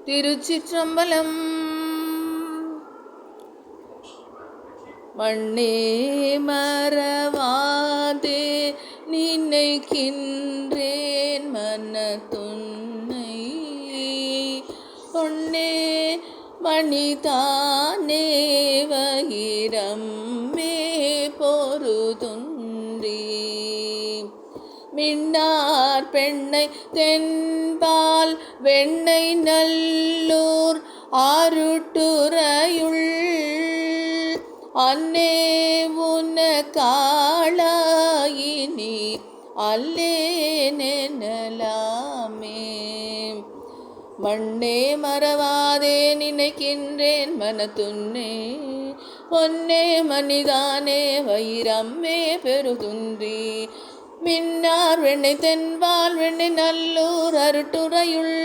திருச்சிற்றம்பலம். மண்ணே மறவாதே நினைக்கின்றேன் மனத்துன்னை, பொன்னே மணிதானே வயிரம்மே பொருதுன்றி, மின்னார் பெண்ணை தென்பால் வெண்ணை நல்லூர் ஆருட்டுறையுள் அன்னே உன காளாயினி அல்லேனெனலாமே. மண்ணே மறவாதே நினைக்கின்றேன் மனத்துன்னே, பொன்னே மணிதானே வயிரம்மே பெருதுன்றி, மின்னார் வெண்ணை தென்பால் வெண்ணை நல்லூர் அருட்டுறையுள்